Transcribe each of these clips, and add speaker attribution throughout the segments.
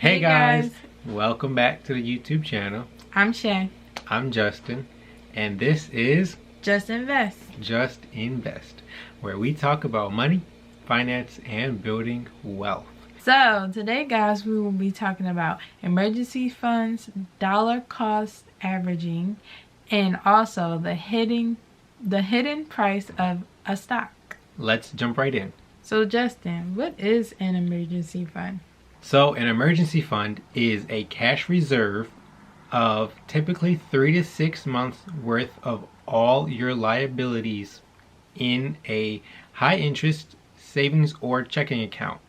Speaker 1: Hey guys, welcome back to the YouTube channel.
Speaker 2: I'm Shay.
Speaker 1: I'm Justin, and this is
Speaker 2: Just Invest.
Speaker 1: Just Invest, where we talk about money, finance, and building wealth.
Speaker 2: So today, guys, we will be talking about emergency funds, dollar cost averaging, and also the hidden price of a stock.
Speaker 1: Let's jump right in.
Speaker 2: So Justin, what is an emergency fund?
Speaker 1: So an emergency fund is a cash reserve of typically 3 to 6 months worth of all your liabilities in a high interest savings or checking account.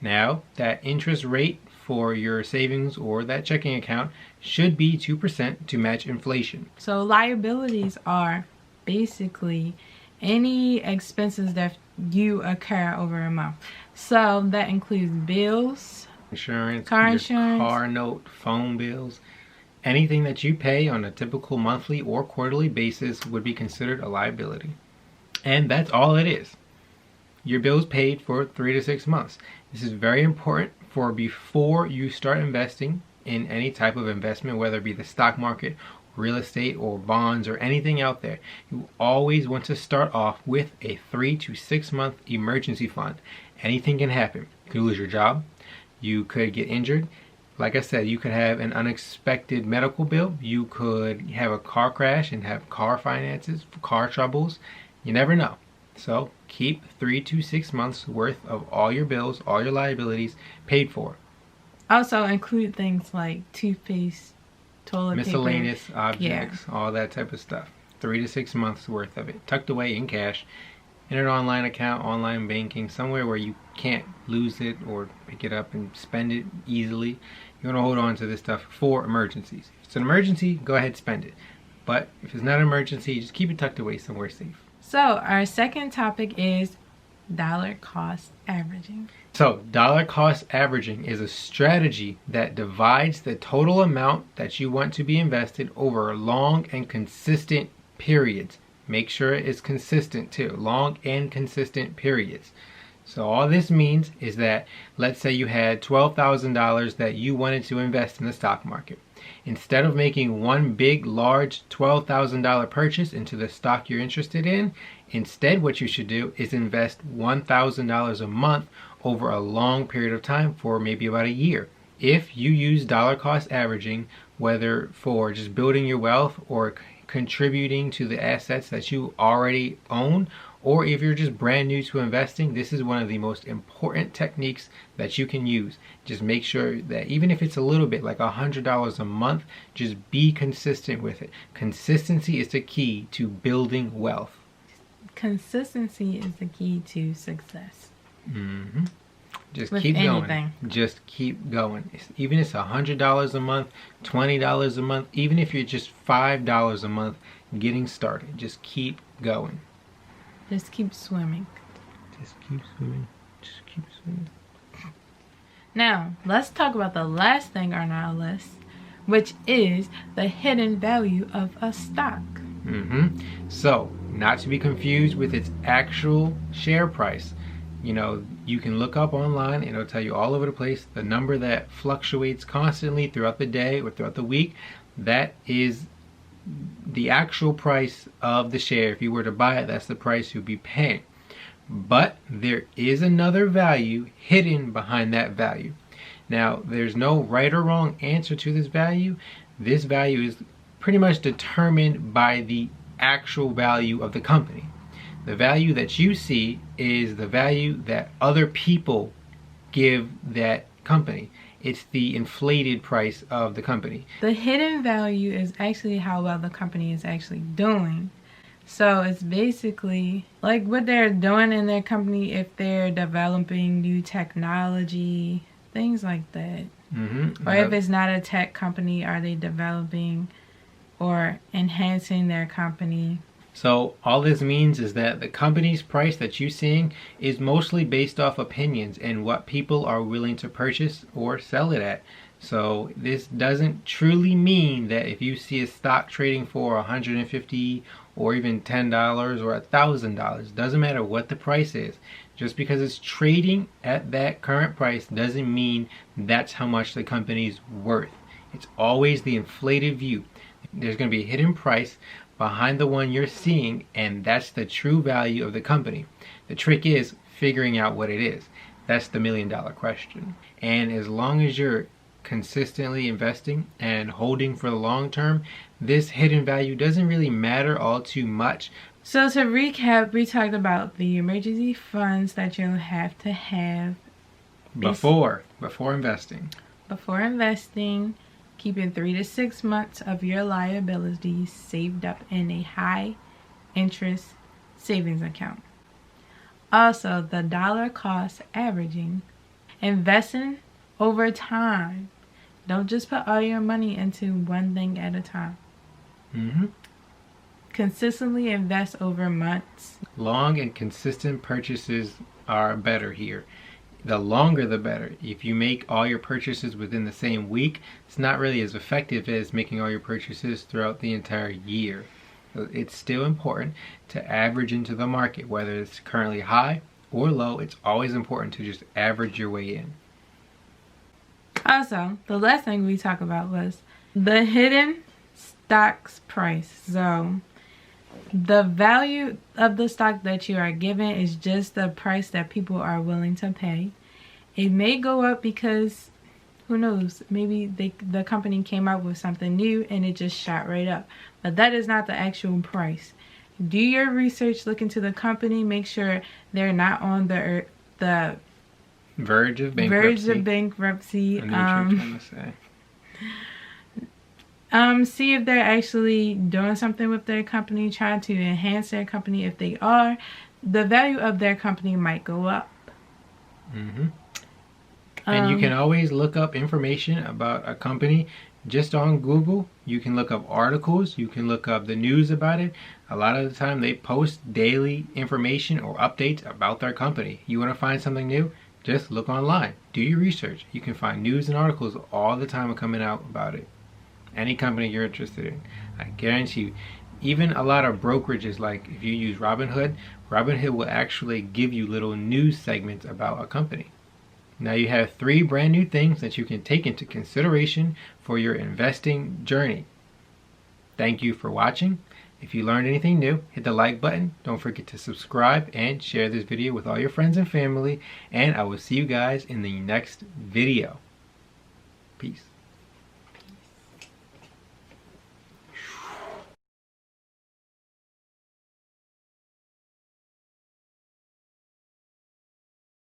Speaker 1: Now, that interest rate for your savings or that checking account should be 2% to match inflation.
Speaker 2: So liabilities are basically any expenses that you incur over a month. So that includes bills,
Speaker 1: Insurance,
Speaker 2: car
Speaker 1: your
Speaker 2: insurance,
Speaker 1: car note, phone bills, anything that you pay on a typical monthly or quarterly basis would be considered a liability. And that's all it is. Your bills paid for 3 to 6 months. This is very important for before you start investing in any type of investment, whether it be the stock market, real estate, or bonds, or anything out there. You always want to start off with a 3 to 6 month emergency fund. Anything can happen. You could lose your job. You could get injured. Like I said, you could have an unexpected medical bill. You could have a car crash and have car finances, car troubles. You never know. So keep 3 to 6 months worth of all your bills, all your liabilities paid for.
Speaker 2: Also include things like toothpaste, toilet
Speaker 1: Miscellaneous
Speaker 2: paper.
Speaker 1: objects, all that type of stuff. 3 to 6 months worth of it, tucked away in cash, in an online account, online banking, somewhere where you can't lose it or pick it up and spend it easily. You want to hold on to this stuff for emergencies. If it's an emergency, go ahead, spend it. But if it's not an emergency, just keep it tucked away somewhere safe.
Speaker 2: So our second topic is dollar cost averaging.
Speaker 1: So dollar cost averaging is a strategy that divides the total amount that you want to be invested over long and consistent periods. Make sure it's consistent too, long and consistent periods. So all this means is that, let's say you had $12,000 that you wanted to invest in the stock market. Instead of making one big, large $12,000 purchase into the stock you're interested in, instead what you should do is invest $1,000 a month over a long period of time for maybe about a year. If you use dollar cost averaging, whether for just building your wealth or contributing to the assets that you already own, or if you're just brand new to investing, this is one of the most important techniques that you can use. Just make sure that even if it's a little bit, like $100 a month, just be consistent with it. Consistency is the key to building wealth.
Speaker 2: Consistency is the key to success.
Speaker 1: Just
Speaker 2: with
Speaker 1: keep
Speaker 2: anything.
Speaker 1: going. Just keep going. Even if it's $100 a month, $20 a month, even if you're just $5 a month getting started, just keep going.
Speaker 2: Just keep swimming.
Speaker 1: Just keep swimming. Just keep swimming.
Speaker 2: Now, let's talk about the last thing on our list, which is the hidden value of a stock.
Speaker 1: So, not to be confused with its actual share price. You know, you can look up online and it'll tell you all over the place the number that fluctuates constantly throughout the day or throughout the week. That is the actual price of the share. If you were to buy it, that's the price you'll be paying. But there is another value hidden behind that value. Now, there's no right or wrong answer to this value. This value is pretty much determined by the actual value of the company. The value that you see is the value that other people give that company. It's the inflated price of the company.
Speaker 2: The hidden value is actually how well the company is actually doing. So it's basically like what they're doing in their company, if they're developing new technology, things like that. Or if it's not a tech company, are they developing or enhancing their company?
Speaker 1: So all this means is that the company's price that you're seeing is mostly based off opinions and what people are willing to purchase or sell it at. So this doesn't truly mean that if you see a stock trading for $150 or even $10 or $1,000, doesn't matter what the price is, Just because it's trading at that current price doesn't mean that's how much the company's worth. It's always the inflated view. There's going to be a hidden price behind the one you're seeing, and that's the true value of the company. The trick is figuring out what it is. That's the million-dollar question. And as long as you're consistently investing and holding for the long term, this hidden value doesn't really matter all too much.
Speaker 2: So to recap, we talked about the emergency funds that you'll have to have
Speaker 1: before investing.
Speaker 2: Before investing, keeping 3 to 6 months of your liabilities saved up in a high interest savings account. Also, the dollar cost averaging. Investing over time. Don't just put all your money into one thing at a time. Consistently invest over months.
Speaker 1: Long and consistent purchases are better here. The longer the better. If you make all your purchases within the same week, it's not really as effective as making all your purchases throughout the entire year. So it's still important to average into the market, whether it's currently high or low. It's always important to just average your way in.
Speaker 2: Also, the last thing we talked about was the hidden stock's price. So the value of the stock that you are given is just the price that people are willing to pay. It may go up because, who knows, maybe the company came out with something new and it just shot right up. But that is not the actual price. Do your research, look into the company, make sure they're not on the
Speaker 1: verge of bankruptcy. I know what you're trying to say.
Speaker 2: See if they're actually doing something with their company, trying to enhance their company. If they are, the value of their company might go up.
Speaker 1: And you can always look up information about a company just on Google. You can look up articles. You can look up the news about it. A lot of the time they post daily information or updates about their company. You want to find something new? Just look online. Do your research. You can find news and articles all the time coming out about it. Any company you're interested in. I guarantee you, even a lot of brokerages, like if you use Robinhood will actually give you little news segments about a company. Now you have 3 brand new things that you can take into consideration for your investing journey. Thank you for watching. If you learned anything new, hit the like button. Don't forget to subscribe and share this video with all your friends and family. And I will see you guys in the next video. Peace.